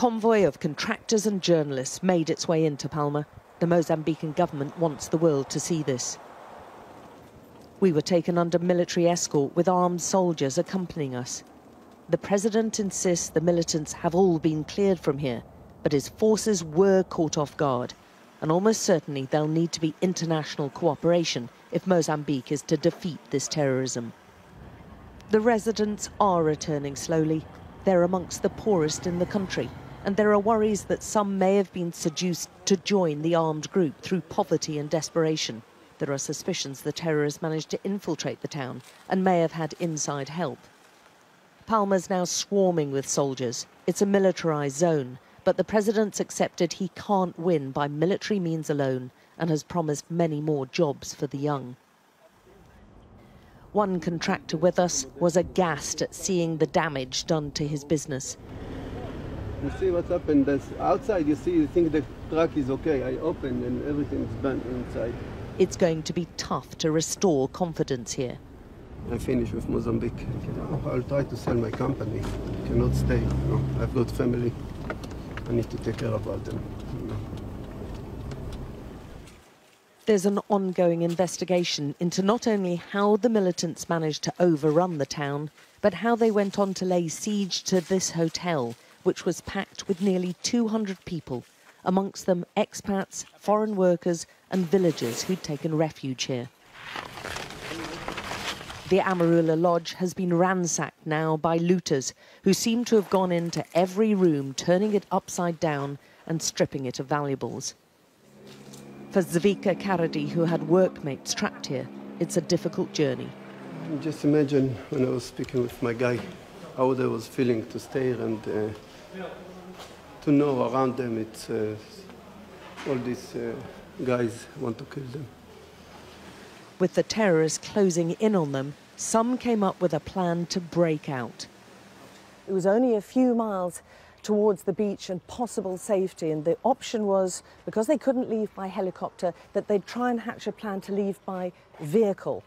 convoy of contractors and journalists made its way into Palma. The Mozambican government wants the world to see this. We were taken under military escort with armed soldiers accompanying us. The president insists the militants have all been cleared from here, but his forces were caught off guard. And almost certainly there'll need to be international cooperation if Mozambique is to defeat this terrorism. The residents are returning slowly. They're amongst the poorest in the country, and there are worries that some may have been seduced to join the armed group through poverty and desperation. There are suspicions the terrorists managed to infiltrate the town and may have had inside help. Palma's now swarming with soldiers. It's a militarized zone, but the president's accepted he can't win by military means alone and has promised many more jobs for the young. One contractor with us was aghast at seeing the damage done to his business. You see what's happened. Outside you think the truck is okay. I open and everything's burnt inside. It's going to be tough to restore confidence here. I finished with Mozambique. I'll try to sell my company. I cannot stay. No, I've got family. I need to take care about them. There's an ongoing investigation into not only how the militants managed to overrun the town, but how they went on to lay siege to this hotel, which was packed with nearly 200 people, amongst them expats, foreign workers and villagers who'd taken refuge here. The Amarula Lodge has been ransacked now by looters who seem to have gone into every room, turning it upside down and stripping it of valuables. For Zvika Karadi, who had workmates trapped here, it's a difficult journey. Just imagine when I was speaking with my guy, how they was feeling to stay and to know around them it's all these guys want to kill them. With the terrorists closing in on them, some came up with a plan to break out. It was only a few miles towards the beach and possible safety, and the option was, because they couldn't leave by helicopter, that they'd try and hatch a plan to leave by vehicle.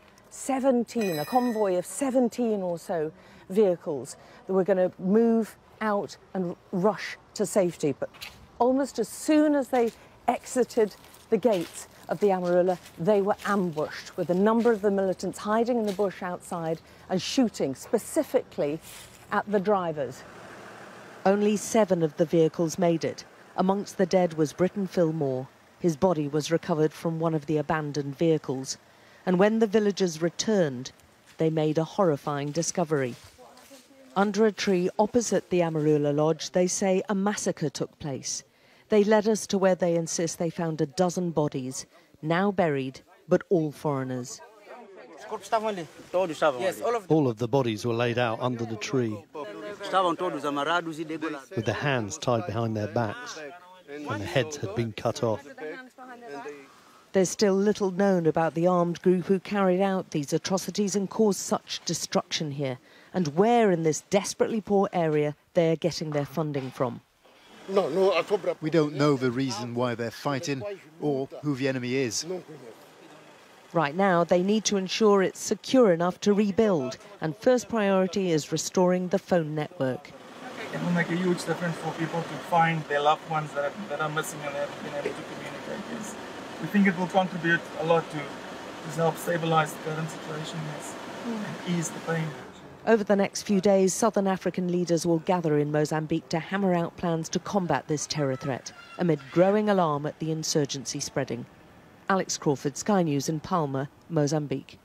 A convoy of 17 or so vehicles that were going to move out and rush to safety. But almost as soon as they exited the gates of the Amarula, they were ambushed with a number of the militants hiding in the bush outside and shooting specifically at the drivers. Only 7 of the vehicles made it. Amongst the dead was Britton Fillmore. His body was recovered from one of the abandoned vehicles. And when the villagers returned, they made a horrifying discovery. Under a tree opposite the Amarula Lodge, they say a massacre took place. They led us to where they insist they found a dozen bodies, now buried, but all foreigners. All of the bodies were laid out under the tree, with their hands tied behind their backs, and their heads had been cut off. There's still little known about the armed group who carried out these atrocities and caused such destruction here, and where in this desperately poor area they're getting their funding from. We don't know the reason why they're fighting or who the enemy is. Right now, they need to ensure it's secure enough to rebuild, and first priority is restoring the phone network. It will make a huge difference for people to find their loved ones that are missing and haven't been able to communicate. Yes. We think it will contribute a lot to help stabilise the current situation and ease the pain. Over the next few days, Southern African leaders will gather in Mozambique to hammer out plans to combat this terror threat, amid growing alarm at the insurgency spreading. Alex Crawford, Sky News in Palma, Mozambique.